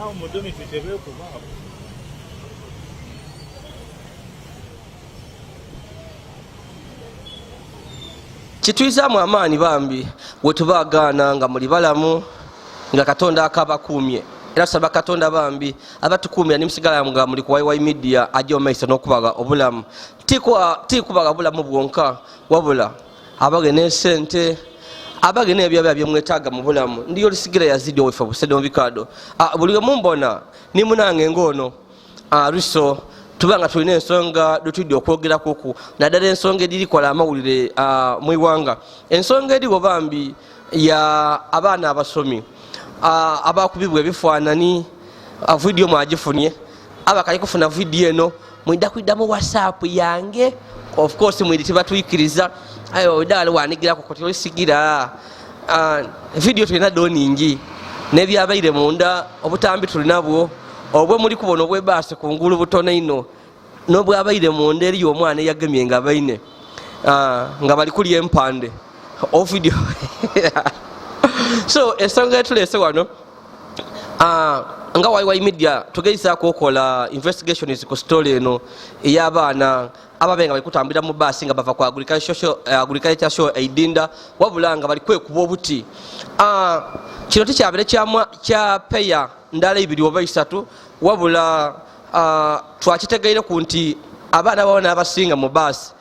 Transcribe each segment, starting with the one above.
Now mudumi tutebe kubaho. Kitwizamu amaani bambi wetubagaana nga muli balamu nga Katonda akabakuumye era tusaba Katonda bambi abatukuumira nimusigala nga muli ku YY Media ajja omaiso n'okubaga obulamu tikubaga bulamu bwonka wabula abagena esente abagena ebyabya byemwetaaga mu bulamu ndi Yolisigira Yazid owefe busede mubikado buli omu mbona ni munange ng'ono Riso tubanga tulina ensonga dutudde okwogera kuku naddala ensonga edirikola amawulire mu iwanga ensonga eriwo bambi ya abaana abasomi abakubibwa ebifaanani vidiyo mwagifunye abakali kufuna vidiyo eno mwidda kwidda mu WhatsApp yange of course mwidi tibatuyikiriza ayo ddala wanigirako koti Yolisigira vidiyo tulina doningi n'ebyabaire munda obutambi tulinabwo obwe muri kubona obwebaase ku ngulu butono ino n'obwabaire munda eriyo omwana eyagemye nga baine nga bali kulya empande o video so ensonga etulese wano nga YY Media tugezaako okola investigations ku story eno ey'abaana ababenga bali kutambira mu basi nga bava ku agriculture show eidinda wabula nga bali kwekuba obuti kino tikyabere kya peya ndala 2 oba 3 wabula twakitegeire ku nti abaana baona abasinga mu basi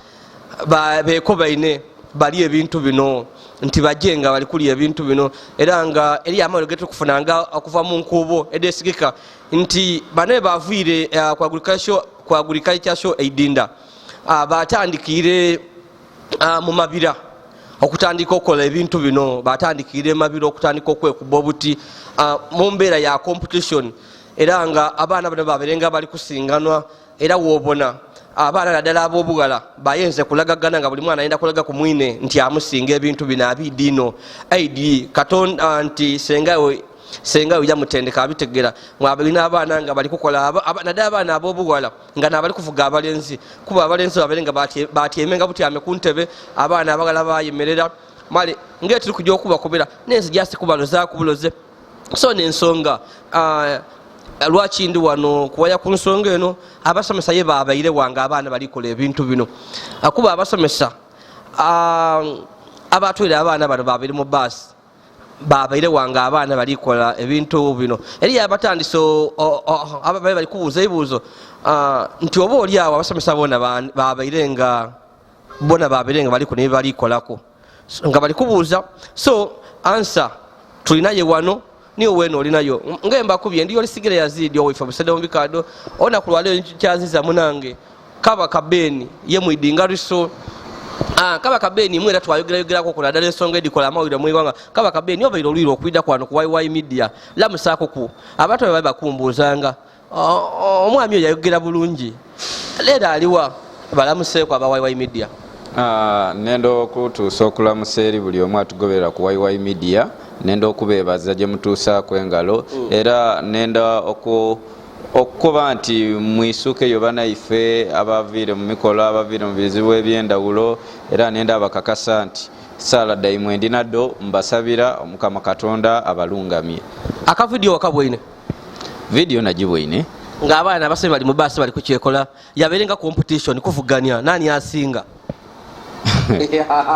beeko baine bali ebintu bino nti bajenga bali kuli ebintu bino era nga eri amalo getu kufunanga okuva mu nkubo edesigika nti bane bavuire ku agriculture show eidinda batandikire mu mabira okutandika okola ebintu bino batandikire mabiro okutandika okwekuba obuti mu mbeera ya competition era nga abaana bano baberenga bali kusinganwa era wobona abaana naddala ab'obugala bayenze kulagagana nga buli mwana ayenda kulaga ku mwine nti amusinga ebintu bino abidino aidi Katonda nti senga ujja mutendeka abitegera mwabirina abaana nga bali kukola naddala abaana ab'obugala nga nabali kuvuga abalenzi kuba abalenzi baberenga batyemenga butyame ku ntebe abaana abagala bayemerera male ngetuli kujja okubakubira nenzi jasi kubaloza kubuloze so n'ensonga lwaki ndi wano kuwaya ku nsonga eno abasomesa ye babaire wange abaana balikola ebintu bino akuba abasomesa abatwire abaana bano babiri mu basi babaire wange abaana balikola ebintu bino eri abatandise ababaire bali kubuuza ebibuuzo nti oba oli awo abasomesa bona babaire nga baliko ne balikolako nga bali kubuuza so ansa tulinaye wano niyo weno olinayo ngemba kubye ndi Yolisigira Yazid owefe busede mubikado ona kulwale kyaziza munange kaba kabeni ye mwidinga Riso kaba kabeni mwera twayogerako kuna dale ensonga edikola amawulire mu iwanga kaba kabeni obaire olwiro okwida kwano ku YY Media lamusako ku abantu babe bakumbuzanga omwami oyo yayogera bulungi leero aliwa balamuseeko aba YY Media nendo kutuusa okulamusa eri buli omu atugobera ku YY Media nenda okubeebaza gye mutuusaako engalo era nenda okuba nti mwisuuke eyo banaife abaviire mu mikolo abaviire mu bizibu ebyendawulo era nenda abakakasa nti saala daimwe ndinaddo mbasabira Omukama Katonda abalungamye. Akavidiyo wakabwine vidiyo nagibwine ng'abaana abasomi bali mu baasi bali kukyekola yabeerenga competition kuvuganya nani asinga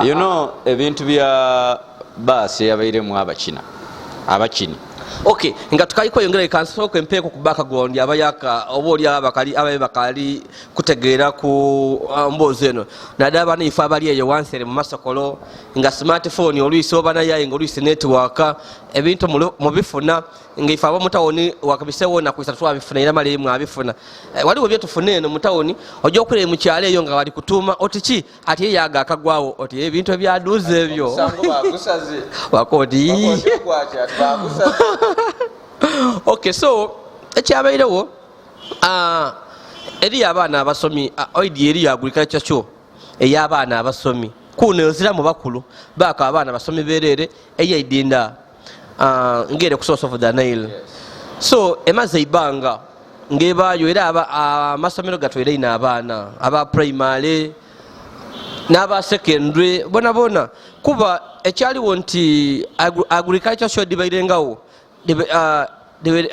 you know ebintu bya basi yabairemu abakini okay nga tukayikweyongera ikansooka empeeko ku background abayaka oba oli ababe bakali kutegeera ku mboozi eno naddala banaife abali eyo wansere mu masokolo nga smartphone olwisi oba nayaye nga olwisi network ebintu mubifuna nga ife ab'omutawuni wakabisewo nakwisa twabifuna era mali emu abifuna waliwo byetufuna eno mutawuni ojja okulira mu kyalo eyo nga bali kutuuma oti ki ati ye yaga akagwawo oti ebintu ebyaduuza ebyo wakoti okay so ekyabairewo eri abaana abasomi oidi eri agriculture show ey'abaana abasomi kuno eziramu bakulu baka abaana abasomi berere eyeidinda ngere ku source of the Nile so emaze ibanga ngebayo era amasomero gatwere ina abaana aba primary n'aba secondary bona kuba ekyaliwo nti agriculture show dibairengawo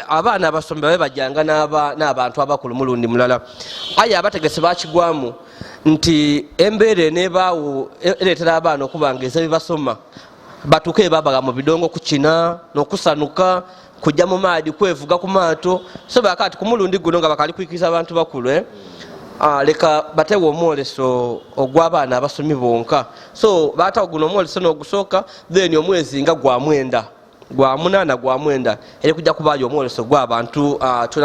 abaana abasomi babe bajjanga n'abantu abakulu mulundi mulala aye abategesi bakigwamu nti embeera enebaawo ereetera abaana okuba nga eza bibasoma batuuke babaga mu bidongo kukina n'okusanuka kujja mu maadi kwevuga ku maato so bakati ku mulundi guno nga bakali kwikiriza abantu bakulu leka batewe omwoleso ogw'abaana abasomi bonka so batawo guno omwoleso n'ogusooka then omwezi nga gwa mwenda gwa munana gwa mwenda eri kujja kubaayo omwoleso gw'abantu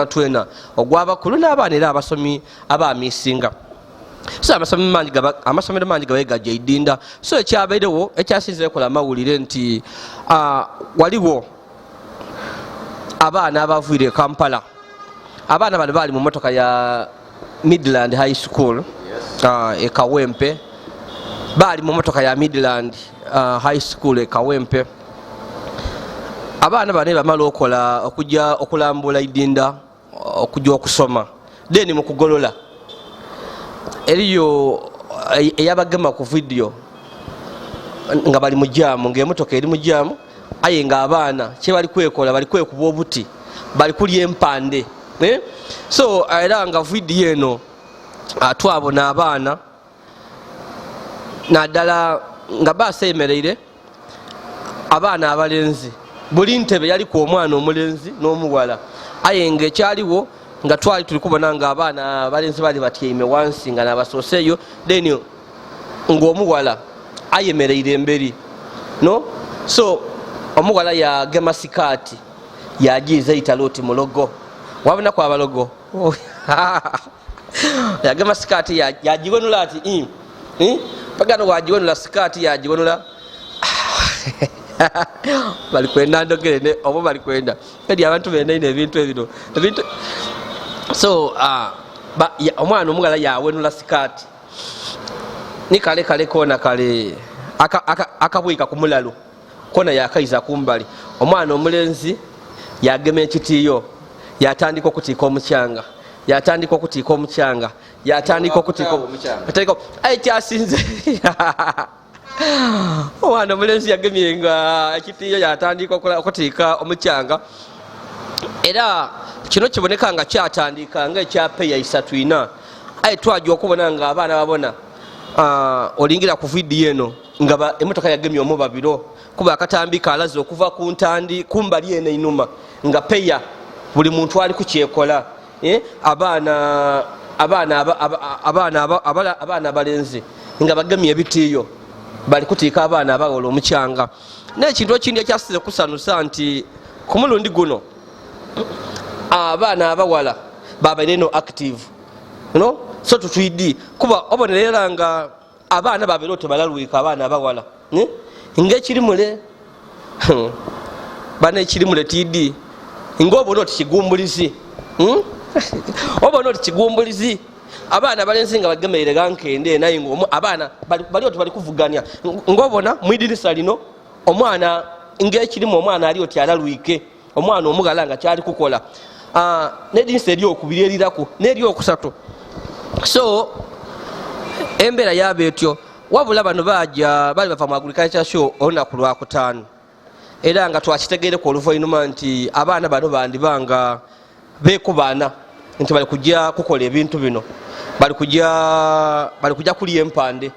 twena ogw'abakulu n'abaana era abasomi abamisinga so amasomero mangi gabaye gajja idinda so ekyabairewo ekyasinzire kola amawulire nti waliwo abaana abavuire Kampala abaana bano baali mu motoka ya Midland High School ekawempe baali mu motoka ya Midland High School ekawempe abaana bano bamala okola okujja okulambula idinda okujja okusoma then mukugolola eriyo eyabagema ku video nga bali mu jaamu ng'emotoka eri mu jaamu aye nga abaana kye bali kwekola bali kwekuba obuti bali kulya empande so era nga video eno twabona abaana naddala nga baseemereire abaana abalenzi buli ntebe yaliku omwana omulenzi n'omuwala aye nga ekyaliwo nga twali tuli kubona nga abaana abalenzi bali batyaime wansi nga nabasooseeyo then ng'omuwala ayemereire emberi no so omuwala yagema sikaati yagiiza italoti mulogo wabonako abalogo yagema sikaati yagiwenula ati pagano wagiwenula sikaati yagiwenula balikwenda ndogere obo balikwenda edi abantu benaine ebintu ebino so omwana omugala yawenula sikaati ni kale kona kale akabwika ku mulalo kona yakayiza kumbali omwana omulenzi yagema ekitiyo yatandika okutiika omukyanga yatandika okutiika ekyasinze omwana omulenzi yagemye nga ekitiyo yatandika okutiika omukyanga era kino kiboneka nga kyatandika nga ekyapeya 3 aye twajja okubona nga abaana babona olingira ku vidiyo eno nga emotoka yagemye omu babiro kuba akatambi kalaze okuva ku ntandi kumbali eno einuma nga peya buli muntu ali kukyekola abaana abalenzi nga bagemye ebitiyo bali kutiika abaana abawola omukyanga n'ekintu ekindi ekyasize kusanusa nti ku mulundi guno abaana abawala babaire no active so tutwidi kuba obonerera nga abaana babeire tebalalwika abaana abawala ng'ekirimule bana ekirimule tidi ng'obona oti kigumbulizi obona oti kigumbulizi abaana balenzi nga bagemeire gankende naye abaana bali oti bali kuvuganya ng'obona mwidinisa lino omwana ng'ekirimu omwana ali oti alalwike omwana omugala nga kyali kukola n'edinisa eryokubiri eriraku n'eryokusatu so embeera yaba etyo wabula bano bali bava mu agriculture show olunaku lwakutaano era nga twakitegeereku oluvannyuma nti abaana bano bandibanga beekubaana nti bali kujja kukola ebintu bino bali kujja kulya empande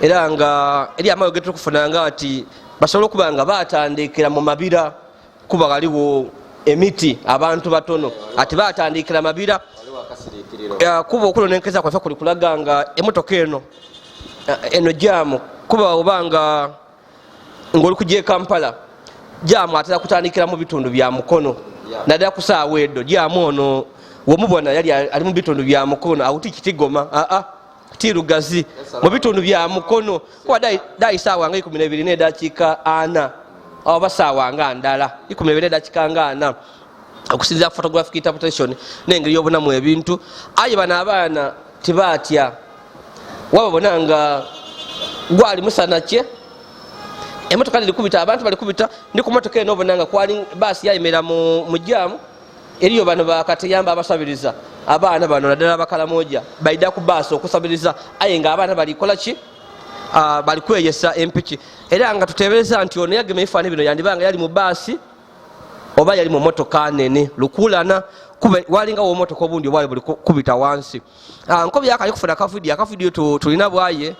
era nga eri amayo ge tukufunanga ati basobole okuba nga batandikira mu mabira kuba waliwo emiti abantu batono ati batandikira mabira kuba okulonenkeza kwaffe kuli kulaga nga emotoka eno jaamu kuba obanga ng'oli kujja e Kampala jaamu atera kutandikira mu bitundu bya mukono naddala ku saawa eddo jaamu ono womubona yali ali mu bitundu bya mukono awuti kitigoma ti Lugazi mu bitundu bya mukono kuba dai saawa nga 12 n'eddakiika 4 oba saawa nga ndala 12 n'eddakiika nga 4 okusinziira photographic interpretation n'engeri y'obonamu ebintu aye bano abaana tebatya wababona nga gwali musana kye emotoka liri kubita abantu bali kubita ndi ku motoka eno obona nga kwali baasi yayimira mu jaamu eriyo bano bakateyamba abasabiriza abaana bano naddala bakalamoja baida ku baasi okusabiriza aye nga abaana balikola ki bali kweyesa empiki era nga tutebereza nti ono yagema ebifaananyi bino yandibanga yali mu baasi oba yali mu motoka nene lukulana walinga wo motoka obundi obwali buli kubita wansi nkobi yakali kufuna akavidiyo tulina bwaye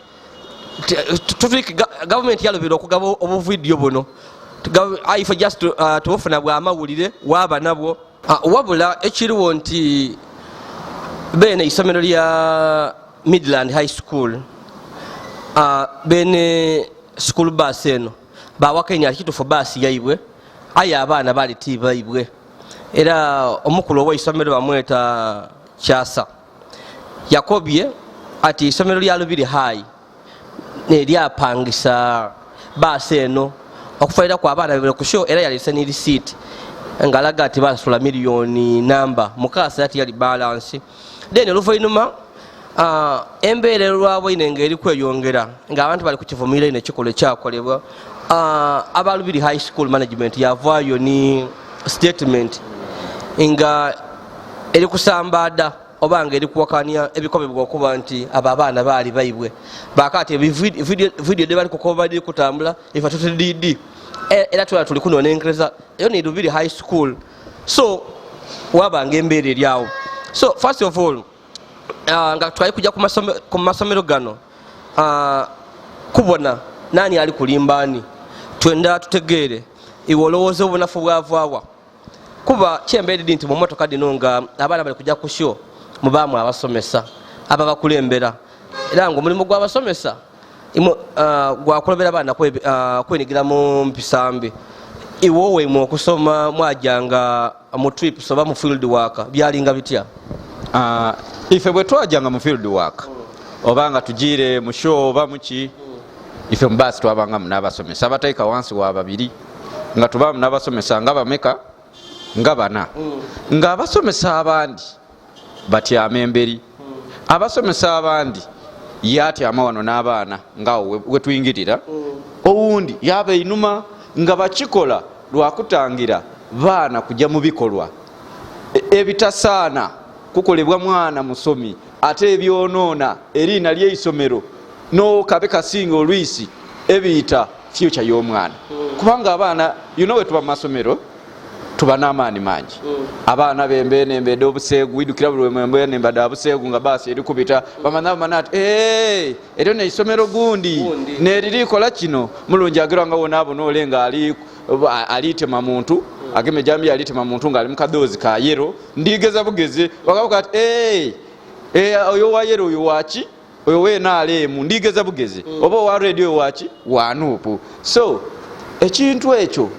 government yalobera okugaba obuvidiyo buno ife just tubufuna bwamawulire waba nabwo wabula ekiriwo nti bene isomero lya Midland High School bene school bus eno bawakenya kitufu basi yaibwe aye abaana bali tibaibwe era omukulu ow'isomero bamweta Kyasa yakobye ati isomero lya Lubiri High nelyapangisa basi eno okufaira kwa abaana bibere ku show era yalise ni receipt ngalaga ati basula miliyoni namba mukasa ati yali balance then oluvainuma embeera lwabwe inengeri kweyongera ng'abantu bali kukivumira ine ekikolo ekyakolebwa aba Lubiri High School management yavaayo ni statement nga eri kusambada oba nga eri kuwakanya ebikobebwa okuba nti abo abaana baali baibwe bakati video de bali kukoba bali kutambula ifa tutididi era tuli kunona engereza eyo ni Lubiri High School so wabanga embeera eryawo so first of all nga twali kujja ku masomero gano kubona nani ali kulimbani twenda tutegeere iwe olowooza obunafu bwavaawa kuba kyembeereri nti mu motoka dino nga abaana bali kujja ku show mubaamu abasomesa ababakulembera era nga omulimu gw'abasomesa gwakulobera abaana kwenigira mu mpisambi iwe owemu okusoma mwajanga mu trips oba mu field work byalinga bitya? Ife bwe twajanga mu field work oba nga tugiire mu show oba muki ife mu basi twabanga n'abasomesa abateeka wansi wa babiri nga tubaamu n'abasomesa nga bameka nga bana nga abasomesa abandi batyama emberi abasomesa abandi yatyama wano n'abaana ngaawo wetuyingirira owundi yaba einuma nga bakikola lwakutangira baana kujja mu bikolwa ebitasaana kukolebwa mwana musomi ate ebyonoona eriina ly'eisomero n'okabe kasinga olwisi ebiyita future y'omwana kubanga abaana we tuba mu masomero tuba n'amaani mangi abaana bembenembeedde obuseegu widukira buli wembenembeedde obuseegu nga baasi eri kubita bamanya ati eryo neisomero gundi neriri kino mulungi agerwa nga wona abonoole nga alitema muntu ageme jambi alitema muntu nga ali mukadoozi ka yero ndigeza bugeze wakavuga ati oyo wa yero oyo waki oyo wenaalemu ndigeza bugeze oba wa radio waki wanuupu so ekintu ekyo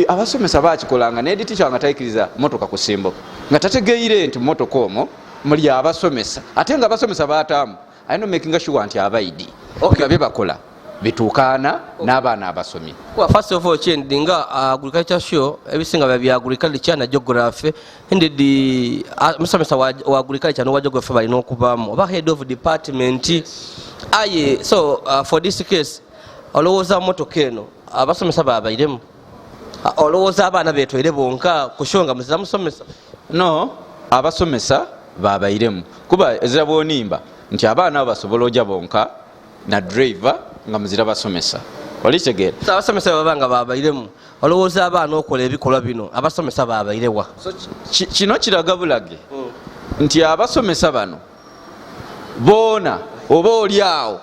abasomesa bakikolanga naye ticha nga tayikiriza motoka kusimbo nga tategeire nti motoka omwo muli abasomesa ate nga abasomesa bataamu ayino making sure nti abaidi bye bakola bituukana n'abaana abasomi. First of all nga agriculture show ebisinga bya agriculture na geography ndi musomesa wa agriculture no wa geography balina okubaamu oba head of department aye so for this case olowooza motoka eno abasomesa babairemu olowooza abaana betwere bonka kushonga muzira musomesa? No, abasomesa babairemu kuba ezira bonimba nti abaana basobola ojja bonka na driver nga muzira basomesa olitegera abasomesa babanga babairemu olowooza abaana okola ebikolwa bino abasomesa babairewa kino kiraga bulage nti abasomesa bano boona oba oliawo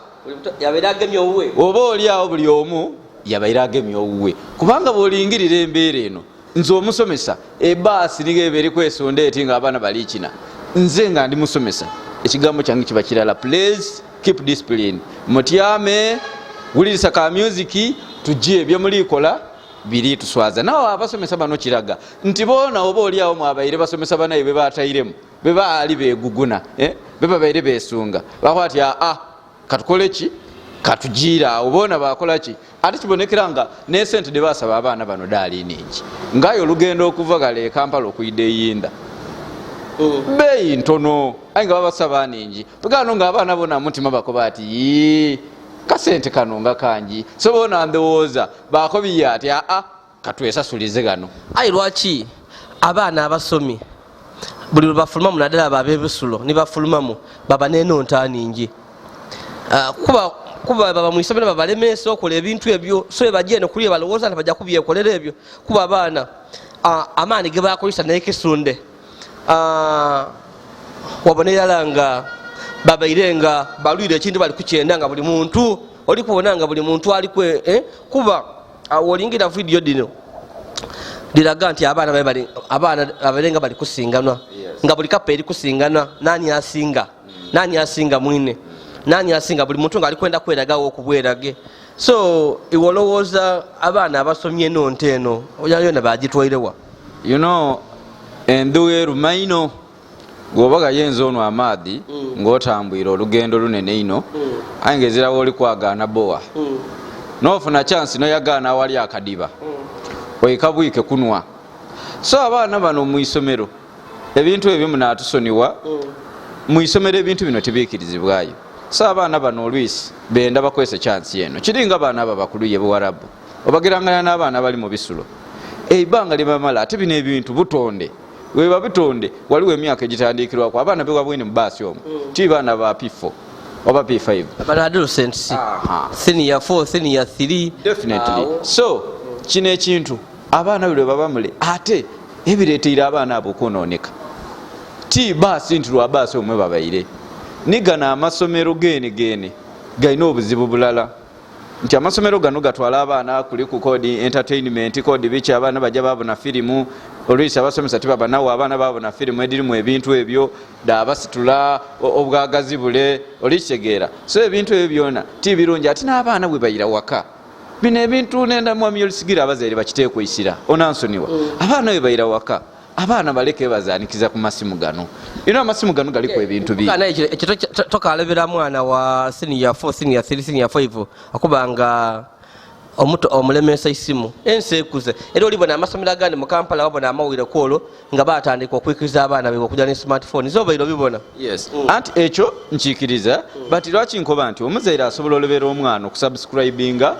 buli omu yabaire agemye owuwe kubanga bwolingirira embeera eno nze omusomesa ebaasi niga ebeeri kwesonda eti nga abaana bali kina nze nga ndi musomesa ekigambo kyange kiba kirala please keep discipline mutyame wulirisa ka music tujje ebyomulikola biri tuswaza nawo abasomesa bano kiraga nti boona oba oliawo mwabaire basomesa banaye bebatairemu bebaali beguguna bebabaire besunga bakwati katukole ki katujiira obona bakola ki ate kibonekera nga ne sente de basaba abaana bano daali ningi ngayo olugendo okuva gale Kampala okuyida eyinda beyi ntono ayi nga babasaba ningi pegano nga abaana bona mutima bakoba ati kasente kano nga kangi so bona ndowooza bakobiya ati katwesasulize gano ayi lwaki abaana abasomi buli lubafulumamu naddala babebisulo nibafulumamu baba nenonta ningi kuba baba mu isomero babalemesa okola ebintu ebyo so ebajje ne kuliye balowooza nti bajja kubyekolera ebyo kuba abaana amaani ge bakozesa n'ekisunde wabona erala nga babaire nga balwire ekintu bali kukyenda nga buli muntu oli kubona nga buli muntu alikwe kuba wolingira vidiyo dino liraga nti abaana abalenga bali kusinganwa nga buli kapa eri kusinganwa nani asinga mwine nani asinga buli muntu nga ali kwenda kweragawo okubwerage so iwe olowooza abaana abasomye eno nte eno yona bagitwairewa endu erumaino gwobaga yenza ono amaadi ng'otambwire olugendo lunene ino aye ngezirawo oli kwagaana bowa nofuna chansi noyagaana awali akadiba oikabwike kunwa so abaana bano mwisomero ebintu ebyo munatusoniwa mwisomero ebintu bino tibiikirizibwayo so abaana bano olwisi benda bakwese chansi eno kiringa abaana abo bakuluye buwarabu obagerangana n'abaana bali mu bisulo eibanga libamala ate bino ebintu butonde weba bitonde waliwo emyaka egitandikirwako abaana bewabwine mu baasi omwo ti baana ba P4 oba P5 abana adolescents senior 4 senior 3 definitely so kino ekintu abaana bwe babamule ate ebireetera abaana abo okunooneka ti baasi nti lwa baasi omwe babaire nigana amasomero gene galina obuzibu bulala nti amasomero gano gatwala abaana kuli ku kodi entertainment kodi bichi abaana bajja babona firimu olwisi abasomesa tibabanawo abaana babona firimu edirimu ebintu ebyo dabasitula obwagazi bule olikitegeera so ebintu ebyo byona tibirungi ati n'abaana bwe bayira waka bino ebintu nenda mwami Yolisigira abazaire bakiteekwesira onansoniwa abaana bwe bayira waka abaana baleke bazaanikiza ku masimu gano amasimu gano galiko ebintu bingi ekyo tokalebera mwana wa senior 4 senior 3 senior 5 okubanga omulemesa isimu ensi ekuze era olibona amasomero agandi mu Kampala wabona amawulire kwolwo nga batandika okwikiriza abaana be okujja ne smartphone zobaire obibona anti ekyo nkiikiriza but lwaki nkoba nti omuzaire asobola olebera omwana okusubscribinga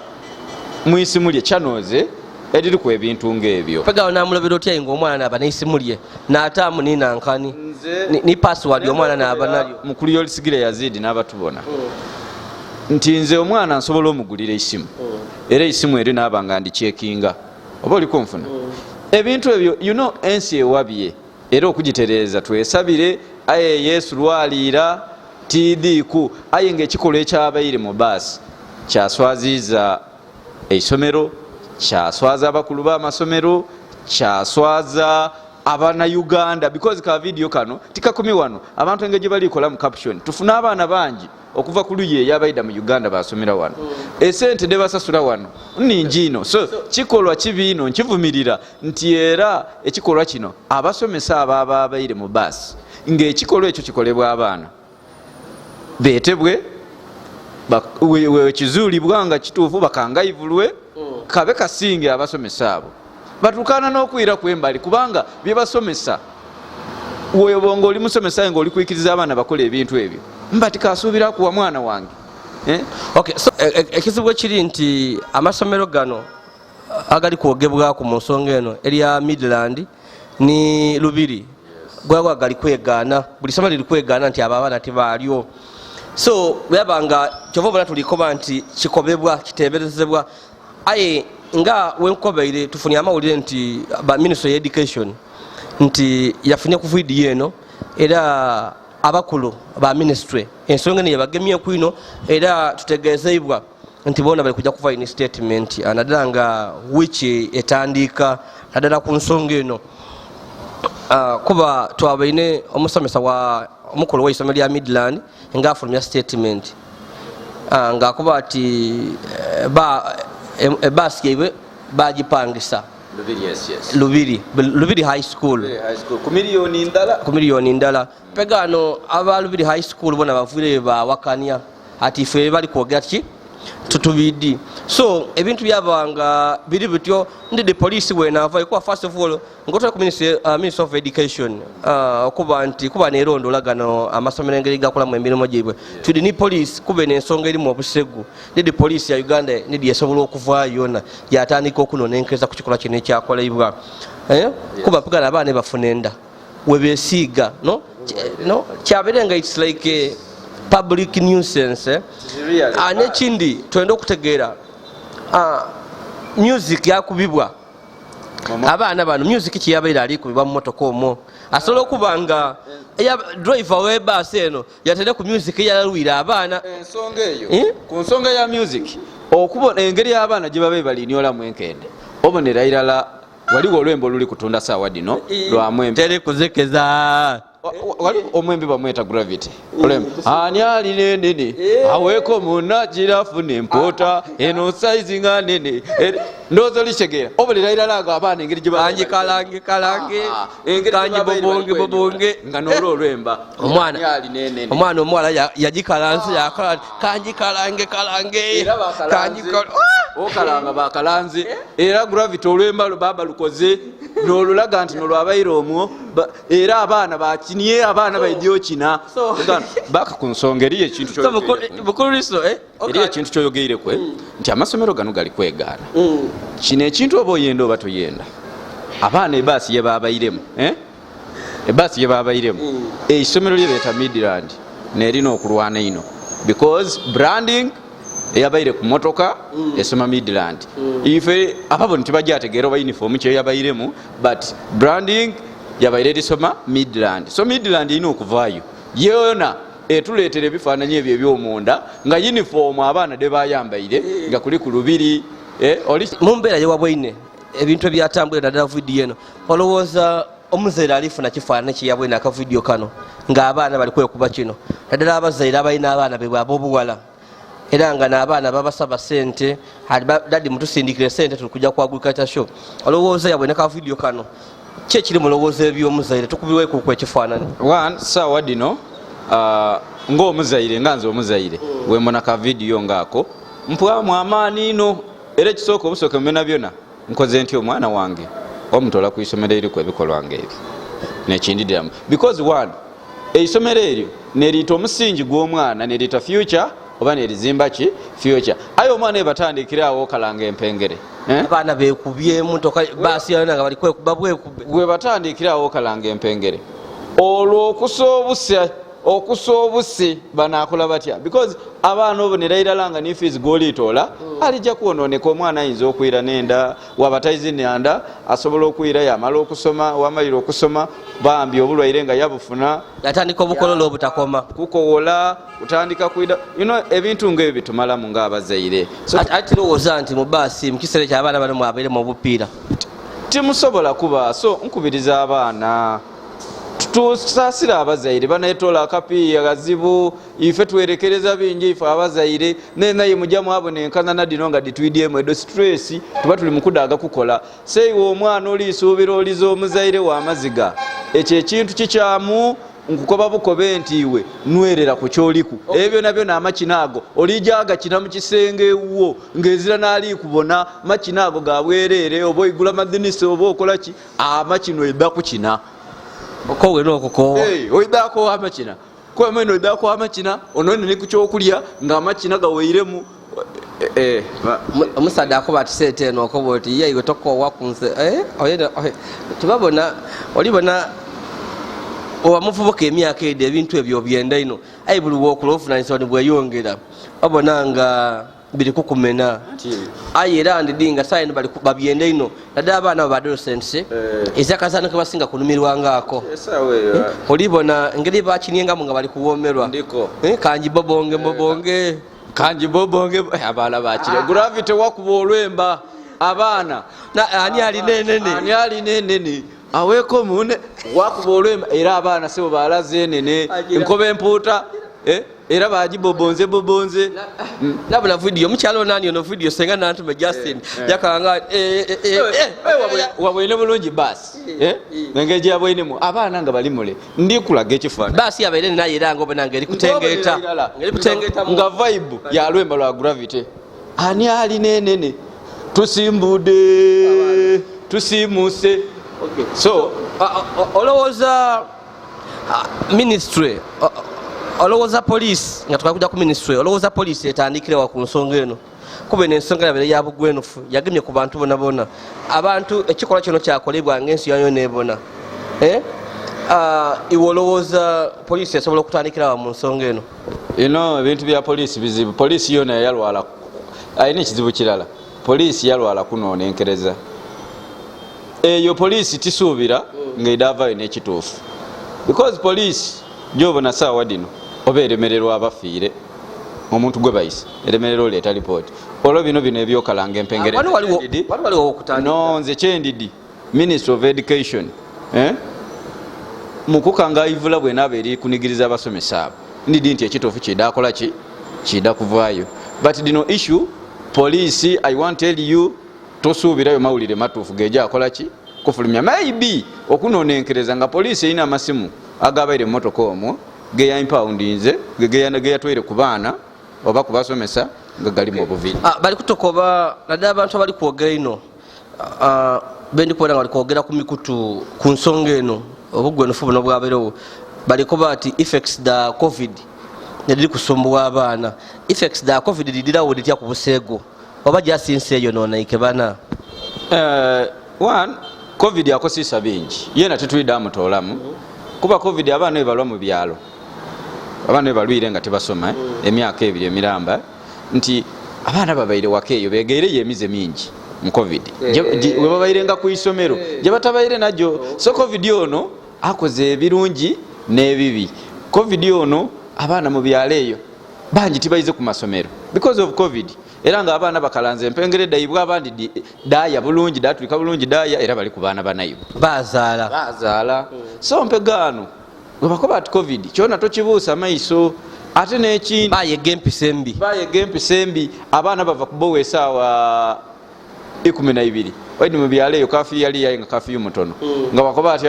mu isimu lye channels ediri ku ebintu ng'ebyo pegao namulabira otya nga omwana naba n'isimu lye n'ataamu ninankani ni password omwana naba nayo mukulu Yolisigira Yazid n'abatubona nti nze omwana nsobola omugulira isimu era isimu eri naaba nga ndikyekinga oba oli kunfuna ebintu ebyo ensi ewabye era okugitereeza twesabire aye Yesu lwaliira tidiiku aye ng'ekikolwa ekyabaire mu baasi kyaswaziiza eisomero kyaswaza abakulu b'amasomero kyaswaza abana Uganda because ka video kano tikakumi wano abantu engeri balikola mu caption tufuna abaana bangi okuva ku luye yabaida mu Uganda basomera wano esente de basasula wano ninjino so kikolwa kibino nkivumirira nti era ekikolwa kino abasomesa ababaire mu basi ng'ekikolwa ekyo kikolebwa abaana betebwe wekizuulibwanga kituufu bakangayivulwe kabe kasinge abasomesa abo batukana n'okwira kwembali kubanga bye basomesa webonga oli musomesa nga oli kwikiriza abaana bakola ebintu ebyo mbati kasuubira kuwa mwana wange so ekizibu ekiri nti amasomero gano agali kwogebwako mu nsonga eno erya Midland ni Lubiri gwagwa gali kwegaana buli somero liri kwegaana nti abo abaana tibaalyo so bwabanga kyova obona tulikoba nti kikobebwa kiteeberezebwa aye nga wenkobaire tufunye amawulire nti Ministry of Education nti yafunye ku video eno era abakulu ba Ministry ensonga eno yabagemye kwino era tutegezeibwa nti bona bali kujja kuva in statement anadala nga wichi etandika nadala ku nsonga eno kuba twabaine omusomesa wa omukulu wa isomero lya Midland nga afulumya statement nga kuba ati ebasi yebwe bagipangisa Lubiri High School ku miliyoni ndala pegano aba Lubiri High School bona bavule bawakanya ati ife bali kwogera ki tutubidi so ebintu byabanga biri bityo ndi police wenava ikuwa first of all ngoto ku Ministry of Education okuba nti kuba nerondo lagano amasomero engeri gakola mu emirimu gyibwe tudi ni police kube n'ensonga eri mu obusegu ndi police ya Uganda ndi yesobola okuvaayo yona yatandika okunonenkeza ku kikola kino ekyakolebwa kuba pigana abaana bafunenda webesiiga no kyaberenga it's like a public nuisance nekindi twenda okutegeera music yakubibwa abaana bano music kiyabaire ali kubibwa mu motoka omwo asobola okuba nga driver w'ebbaasi eno yatera ku music yalalwira abaana ensonga eyo ku nsonga ya music okubona engeri y'abaana gye babe balinyolamu enkende obonera irala waliwo olwembo luli kutunda saawa dino lwa mwembe tere kuzekeza wali omwembe bamweta gravity olwembe ani ali nenene aweeko muna girafuna empota eno saizi nga nene ndowooza olishegera obonera irala nga abaana engeri gye kanji kalange kanji bobonge nga n'olwo olwemba omwana omuwala yagikalanze yakala kanji kalange okalanga bakalanze era gravity olwemba baba lukoze n'olulaga nti nolwabaire omwo era abaana bakinie abaana baijyokina baka ku nsonga eriyo ekintu kyoyogeireko nti amasomero gano gali kwegaana kino ekintu oba oyenda oba toyenda abaana ebaasi yebabairemu eisomero lyebeeta Midland nerina okulwana ino because branding eyabaire ku motoka esoma Midland ife ababo ntibajyategeera oba uniform kyeyabairemu but branding yabaire erisoma Midland so Midland ina okuvaayo yona etuleetera ebifaananyi ebyo ebyomunda nga uniform abaana de bayambaire nga kuli ku lubiri mu mbeera yewabwaine ebintu ebyatambula naddala vidiyo eno olowooza omuzaire alifuna kifaananyi kyeyabwaine akavidiyo kano ng'abaana bali kwekuba kino naddala abazaire abalina abaana bebwe ab'obuwala era nga n'abaana babasaba sente dadi mutusindikire sente tulikujja kwagulika show olowooza yabwene kavidiyo kano kyekiri mulowooza ebyomuzaire tukubiweekuku ekifaananyi saawa dino ng'omuzaire nga nze omuzaire wembona kavidiyo ngaako mpwamu amaani ino era ekisooka obusooka mumena byona nkoze nti omwana wange omutola ku isomero eriku ebikolwa ngaebyo nekindidiramu because one eisomero eryo neriita omusingi gw'omwana neriita future oba nerizimba ki future aye omwana ebatandikirawo okalanga empengere abaana bekubye motoka baasi yona nga bali kwekuba bwekube gwe batandikirawo okalanga empengere olwo okusoobuse banaakola batya because abaana obonera irala nga nifees goliitoola alijja kwononeka omwana ayinza okwira n'enda wabatayizi nanda asobola okwira yamala okusoma wamalira okusoma bambi obulwaire nga yabufuna yatandika obukolola obutakoma kukowola kutandika kwida ebintu ngaebyo bitumalamu ng'abazaire ati kirowooza nti mu baasi mu kiseera ky'abaana bano mwabaire mu bupiira timusobola kuba so nkubiriza abaana tusaasira abazaire banetoola akapiiya gazibu ife twerekereza bingi ife abazaire nenaye mujjamu abonenkanana dino nga ditwidyemu edo stress tuba tuli mukudaaga kukola seiwe omwana olisuubira oliza omuzaire w'amaziga ekyo ekintu kikyamu nkukoba bukobe nti iwe nwerera ku kyoliku ebyo nabyo n'amakina ago olijaga kina mu kisenge wo ng'ezira n'ali kubona makina ago gabwereere oba oyigula madinisa oba okola ki amakino edda ku kina okowe n'okukowa oidako amakina kwemeno oidako amakina onono ne kukyokulya ng'amakina gaweiremu omusadde akoba atiseeta eno okoba oti ye iwe tokowa kunze tubabona olibona owamuvubuka emyaka edi ebintu ebyo obyenda ino aye buli wookula ofunanyisa bweyongera babona nga biri kukumena aye era ndidinga saino babyenda ino naddala abaana ba adolescents ezakazano ke basinga kunumirwa ngaako olibona engeri bakiniengamu nga bali kuwomerwa kanji bobonge abaana bakire gravity wakuba olwemba abaana ani alina enene aweeko mune wakuba olwemba era abaana sebo balaze enene enkoba empuuta era bagibobonze nabona vidiyo mukyalo nani ono vidiyo senga nantume Justin yakanga wabwine bulungi baasi engeri gyabwainemu abaana nga bali mule ndikulaga ekifaananyi baasi yabaire naye era nga obona nga eri kutengeeta nga vibe yalwemba lwa gravity ani alina enene tusimbudde tusiimuse so olowooza ministry olowooza poliisi nga tukakujja ku ministry olowooza poliisi etandikirewa ku nsonga eno kuba n'ensonga yabeire ya bugwenufu yagemye ku bantu bonabona abantu ekikolwa kino kyakolebwa ng'ensi yonyo nebona iwe olowooza poliisi esobola okutandikirawa mu nsonga eno ebintu bya poliisi bizibu poliisi yona yalwala alina ekizibu kirala poliisi yalwala kunonenkereza eyo poliisi tisuubira ng'edaavayo n'ekituufu because poliisi gyobona saawa dino oba eremererwa abafiire omuntu gwe bayise eremererwa oleeta lipooti olwo bino ebyokalanga empengere no nze kyendidi Ministry of Education mukukangavula bwenaaba eri kunigiriza abasomesa abo ndidi nti ekituufu kidakola ki kida kuvaayo but dino issue poliisi I want tell you tosuubirayo mawulire matuufu geja akola ki kufulumya maybe okunonenkereza nga poliisi erina amasimu agabaire mumotoka omwo geyaimpoundinze geyatwaire ku baana oba kubasomesa nga galimu obuviiri bali kutokoba naddala abantu abali kwogera ino bendi kubona nga bali kwogera ku mikutu ku nsonga eno obugwenufu buno bwabeerewo baliko bati effects da covid nediri kusumbuwa abaana effects da covid didirawo ditya ku buseego oba jasinsi eyo nonaike bana one covid yakosisa bingi yena tetulidde amutoolamu kuba covid abaana bebalwa mu byalo abaana bebalwire nga tebasoma emyaka ebiri emiramba nti abaana babaire waka eyo begeereyo emize mingi mu covid webabairenga ku isomero gye batabaire najjo so covid ono akoze ebirungi n'ebibi covid ono abaana mu byalo eyo bangi tibayize ku masomero because of covid era nga abaana bakalanze empengere dayibwa abandi daya bulungi datulika bulungi daya era bali ku baana banayibu bazaala so mpegano webakoba ati covid kyona tokibuusa maiso ate n'ekindi bayega empisa embi abaana bava kubowa esaawa 12 waidi mu byalo eyo kafi yali yayi nga kafi y'umutono nga bakoba ati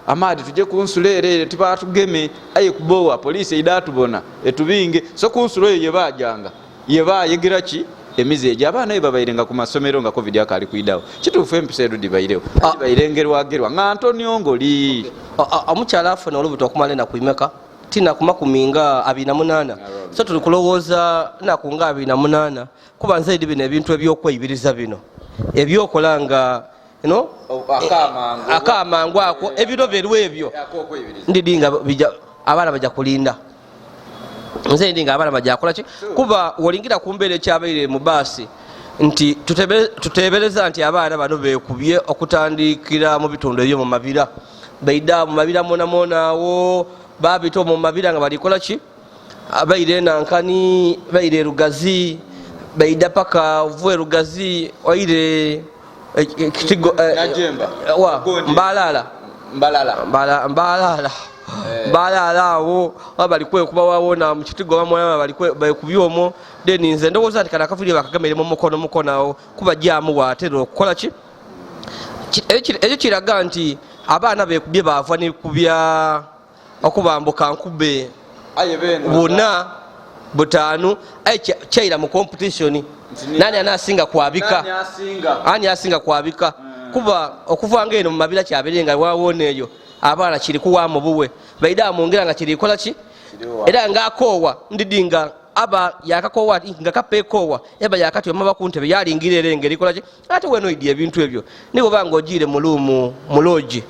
amaadi tujje kunsula ere tibatugeme aye kubowa poliisi eidatubona etubinge so kunsulo eyo yebajanga yebayegera ki emize ejo abaana be babairenga ku masomero nga covid akali kuidawo kituufu empisa edo dibairewo bairengerwagerwa nga Antonio Ngoli omukyala afuna olubuto okumala enaku imeka tina ku 28 so tuli kulowooza naku nga 28 kuba nzaidi bino ebintu ebyokweyibiriza bino ebyokola nga akamangu ako ebiroverwa ebyo ndidinga abaana bajja kulinda nze ndinga abaana bajja kukola ki kuba wolingira ku mbeera ekyabaire mu baasi nti tutebereza nti abaana bano bekubye okutandikira mu bitundu ebyo mu mabira baida mu mabira monaawo babita mu mabira nga balikola ki baire nankani baire Rugazi baida paka vue Rugazi waire kitigo mbalala awo bali kwekuba wawona mu kitigo bamwana bali kubyomo then nze ndowooza nti kana kafulire bakagemeremu mukono awo kuba jamu watera okukola ki ekyo kiraga nti abaana bekubye bava nekubya okubambuka nkube buna butaanu kyaira mu competition nani anasinga kwabika kuba okuvanga eno mu mabira kyaberenga wawona eyo abaana kiri kuwamu buwe baida mungera nga kiri kola ki era nga akowa ndidinga aba yakakowa nga kapekowa eba yakati omaba kuntebe yalingira erengeri kola ki ate weno idi ebintu ebyo nibo banga ogire mulumu muloji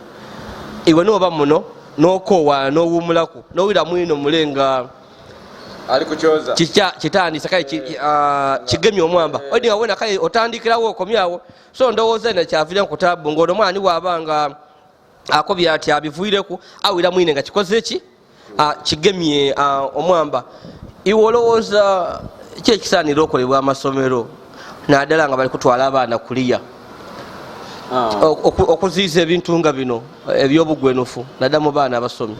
iwe no ba muno nokowa no wumulaku no wira mwino mulenga ali kuchoza kitandisa kai kigemye omwamba odi wabona kai otandikirawo okomyawo so ndowooza ne kyavira nkutabu ngono mwani wabanga akobya ati abivuireku awira mwine nga kikoze eki kigemye omwamba iwolowooza kyekisaanira okolebwa amasomero naddala nga bali kutwala abaana kuliya okuziiza ebintu nga bino ebyobugwenufu naddala mu baana abasomi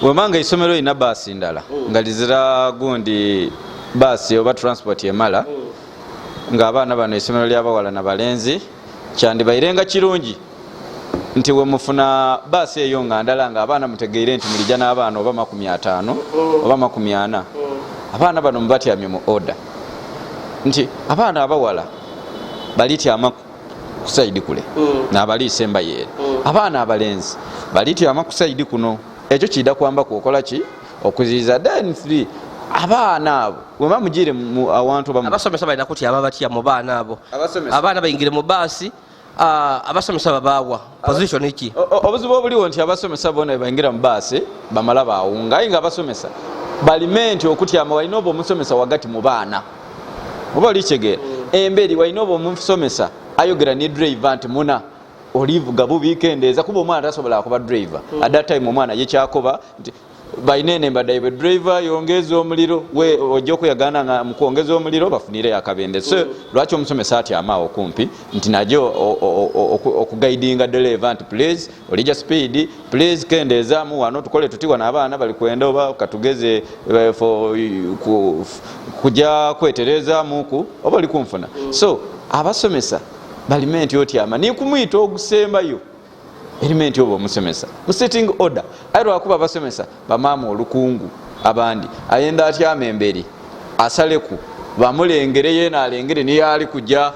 wemanga isomero ina baasi ndala nga lizira gundi baasi oba transport emala nga abaana bano isomero ly'abawala nabalenzi kyandibairenga kirungi nti wemufuna baasi eyo nga ndala nga abaana mutegeire nti mulija n'abaana oba 50 oba 40 abaana bano mubatyamye mu order nti abaana abawala balityama ku saidi kule n'abaliisa embayeere abaana abalenzi balityama ku saidi kuno ekyo kida kwamba kukola ki okuziiza then 3 abaana abo wema mugire mu awantu abasomesa balina kutyama batya mu baana abo abaana bayingire mu baasi abasomesa babawa position iki obuzibu obuliwo nti abasomesa bona bayingira mu baasi bamala baawunga aye nga abasomesa balimenti okutyama walina oba omusomesa wagati mu baana oba olikyegeera emberi walina oba omusomesa ayogera ne driver nti muna olivuga bubi kendeeza kuba omwana tasobola kuba driver at that time omwana yekyakoba bainene mbadde driver yongeza omuliro we ojja okuyagana nga mukwongeza omuliro bafunire akabende so lwaki omusomesa atyamaawo kumpi nti najo okugaidinga driver nti please olija speed please kendeeza mu wano tukole tutigwa n'abaana bali kwenda oba katugeze kujja kwetereza muku oba oli kunfuna so abasomesa balimenti otyama nikumwita ogusembayo elimenti oba omusomesa mu sitting order ayi lwakuba abasomesa bamaama olukungu abandi ayenda atyama emberi asaleku bamulengere yena alengere niyali kujja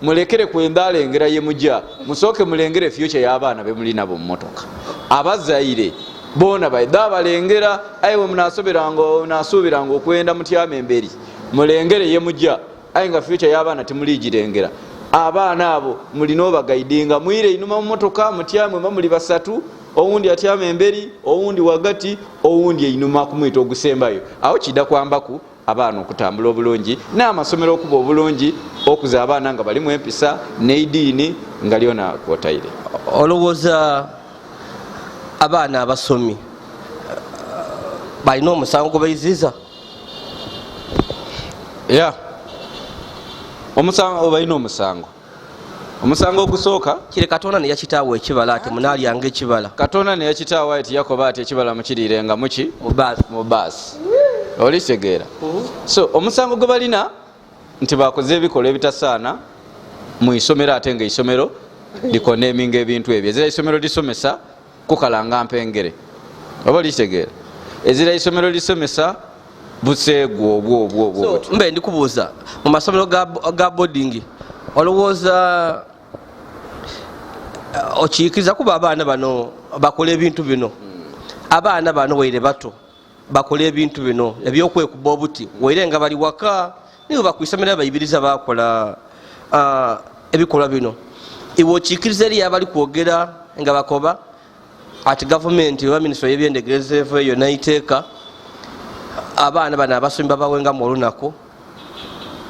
mulekere kwenda alengera ye mujja musooke mulengere future y'abaana bemuli nabo mu motoka abazaire bona baida balengera ayiwe munasuubiranga okwenda mutyama emberi mulengere ye mujja ayi nga future y'abaana temuligirengera abaana abo mulina obagaidinga mwire inuma mu motoka mutyamwe muli basatu owundi atyama emberi owundi wagati owundi einuma kumwita ogusembayo awo kidda kwambaku abaana okutambula obulungi n'amasomero okuba obulungi okuza abaana nga balimu empisa n'eidiini nga lyona kwotaire. Olowooza abaana abasomi balina omusango gwebayiziza? Omusango balina omusango ogusooka kire Katonda ne yakitaawo ekibala ate munaalyanga ekibala. Katonda ne yakitaawo ati yakoba ati ekibala mukiriirenga muki mu baasi olitegeera. So omusango gwe balina nti bakoze ebikolwa ebitasaana mu isomero ate nga isomero likoneminga ebintu ebyo ezira isomero lisomesa kukalanga mpengere oba olitegeera ezira isomero lisomesa buseegu obwo. Mbe ndikubuuza mu masomero ga boarding olowooza okiikiriza kuba abaana bano bakola ebintu bino abaana bano waire bato bakola ebintu bino ebyokwekuba obuti waire nga bali waka nibo bakwisomera bayibiriza bakola ebikolwa bino iwe okiikiriza eri abali kwogera nga bakoba ati gavumenti oba minisitule y'ebyendegereza eyo naiteeka abaana bano abasomi babawengamu olunaku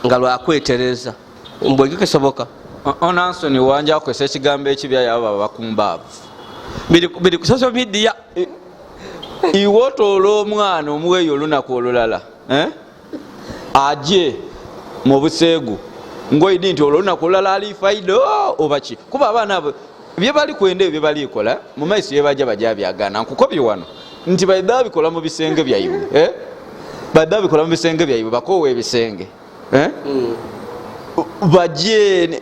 nga lwakwetereza mbwege kisoboka? Onansoni wanja akozesa ekigambo ekibyayabo baba bakumbaavu biri ku social media. Iwe otoola omwana omuweeyo olunaku olulala aje mu buseegu ngoidi nti olunaku olulala ali faida obaki kuba abaana abo bye bali kwenda ebyo balikola mu maiso yebaja bajja byagana nkukobye wano nti baida bikola mu bisenge byayibwe baida bikola mu bisenge byayibwe bakowe ebisenge bajje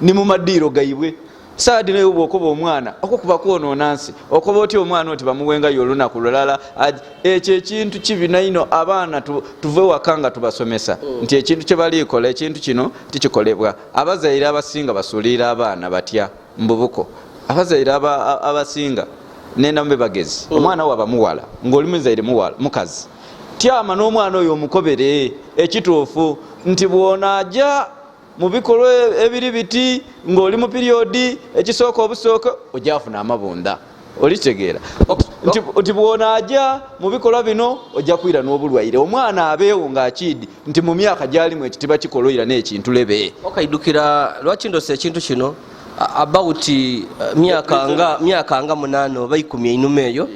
ni mu madiiro gayibwe saadi nayo bwokoba omwana okukuba kwonoona nsi okoba oti omwana oti bamuwengayo olunaku lulala ekyo ekintu kibina ino abaana tuve wakanga tubasomesa nti ekintu kyebalikola ekintu kino tikikolebwa. Abazaire abasinga basuulira abaana batya mbubuko abazaire abasinga nenda mube bagezi omwana waba muwala ng'oli muzaire mukazi tyama n'omwana oyo omukobere ekituufu nti bwona ajja mu bikolwa ebiri biti ng'oli mu piriyodi ekisooka obusooka ojja afuna amabunda olitegeera nti bwona ajja mu bikolwa bino ojja kwira n'obulwaire omwana abeewo ng'akidi nti mu myaka gyalimu ekitiba kikoloira n'ekintu lebe okaidukira lwaki ndosa ekintu kino about myaka nga 8 oba 10 einuma eyo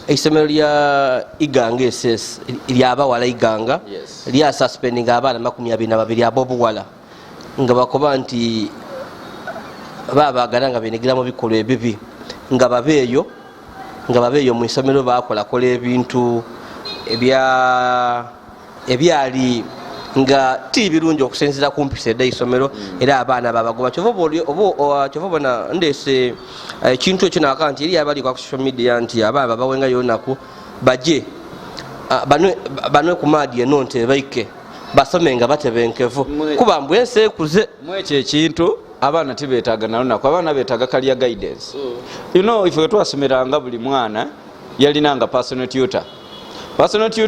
eisomero lya iganga ss lyabawala iganga lya suspending abaana 22 ab'obuwala nga bakoba nti babagana nga benegira mu bikolwa ebibi nga babeeyo mu isomero bakolakola ebintu ebyali nga ti birungi okusinzira kumpisa edda isomero era abaana babagoba kyova bona ndese ekintu ekyo naka nti eri abali kwa social media nti abaana babawengayo olunaku bajje banwe ku maadi eno nti baike basome nga batebenkevu kuba mbwe ensi ekuze mu ekyo ekintu abaana tibeetaaga na lunaku abaana beetaaga kalya guidance. Ife twasomeranga buli mwana yalinanga personal tutor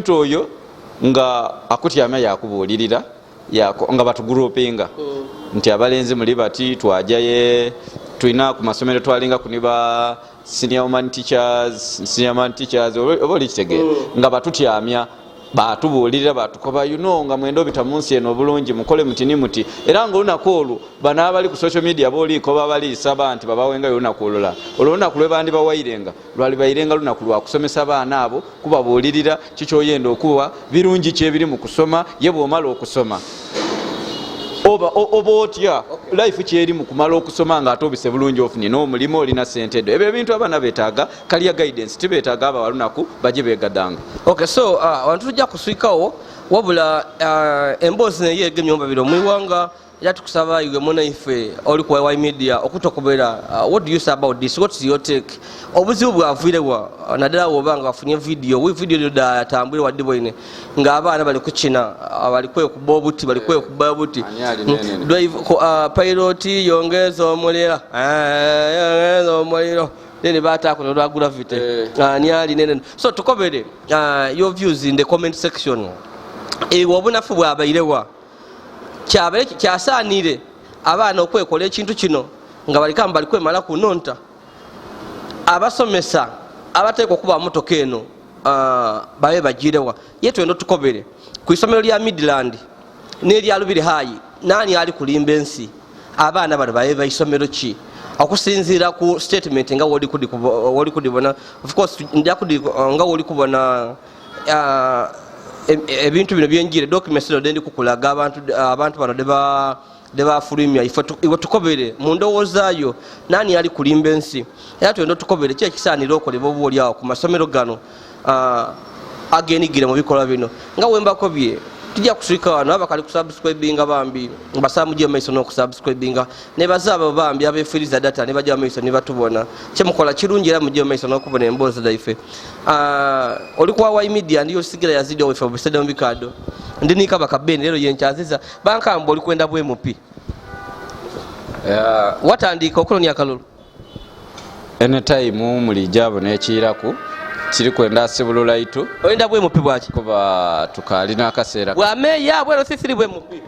oyo nga akutyama yakubuulirira nga batugroupinga nti abalenzi muli bati twajaye tulina ku masomero twalinga kuniba senior man teachers oba olikitegeera nga batutyamya batubuulirira batukoba nga mwendo bita munsi eno obulungi mukole mutini muti era ng'olunaku olwo bano abali ku social media booliiko babaliisa banti babawengayo olunaku olulala olwo olunaku lwe bandi bawairenga lwali bayirenga lunaku lwakusomesa baana abo kubabuulirira kikyoyenda okuwa birungi kyebiri mu kusoma ye bw'omala okusoma oba otya life kyeri mu kumala okusoma ng'ate obise bulungi ofunye n'omulimu olina sente eddo ebyo ebintu abaana beetaaga kaliya guidance tibeetaaga abawalunaku bajye beegadanga. Okay, so abantu tujja kuswikawo wabula emboozi naye egemye omubabiro mu iwanga era tukusaba iwe munaife oli ku YY media okutokobeera what do you say about this, what's your take? Obuzibu bwaviirewa naddala woba nga wafunye video ddala yatambwire wadde bwine ng'abaana bali kukina bali kwekuba obuti bali kwekuba obuti pilot yongeza omuliro then bataako nolwa gravity anyali nene. So tukobere your views in the comment section. Ewe obunafu bwabairewa kyasaanire abaana okwekola ekintu kino nga balikamba bali kwemala kunonta abasomesa abateekwa okuba motoka eno babe bagirewa ye twendo tukobere ku isomero lya Midland n'erya Lubiri High nani ali kulimba ensi abaana bano babe baisomero ki okusinziira ku statement nga woli kudibona of course ndya nga woli kubona ebintu bino byenjire documents no dendi kukulaga abantu bano debafulumya iwe tukobere mu ndowoozayo nani ali kulimba ensi era twendo tukobere ki ekisaanira okoleba obuolyawo ku masomero gano agenigire mu bikolwa bino nga wembakobye tujja kuswika wano abakali kusubscribinga bambi basaba mujje maiso n'okusubscribinga ne bazaabo bambi abeefiriza data ne bajja maiso ne batubona kyemukola kirungi era mujje maiso n'okubona emboozi zaife. Oli ku YY media ndi Yolisigira Yazid owefe obusede mu bikado ndi nikaba kabeni lero yenkyaziza bankamba oli kwenda bwemupi watandika okolonya akalulu anytime mulijabo n'ekiiraku kiri kwenda asibulula itu oyenda bwemupi bwaki kuba tukalina akaseera bwameeya bwero si 3 bwemupi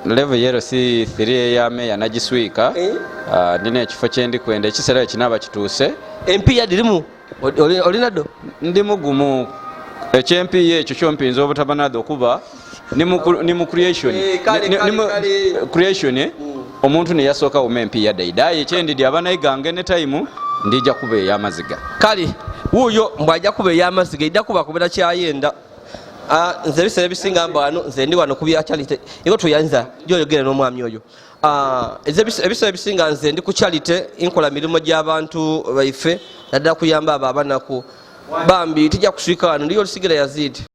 level yero si 3 eyameeya nagiswika nina ekifo kyendi kwenda ekiseera ekinaba kituuse empiya dirimu olinado ndi mugumu ekyempiya ekyo kyompinza obutabanado kuba ni mu creation omuntu neyasooka wuma empiya daidayi ekyendidi abanayigange ne time ndijja kuba ey'amaziga kale wuuyo mbwajja kuba ey'amaziga ejja kuba kubera kyayenda nze ebiseera ebisinga mba wano nze ndi wano kubya charity iwe tuyanza gyoyogera n'omwami oyo ebiseera ebisinga nze ndi ku charity nkola mirimu gy'abantu baife naddala kuyamba abo abanaku bambi tijja kuswika wano ndi Yolisigira Yazid.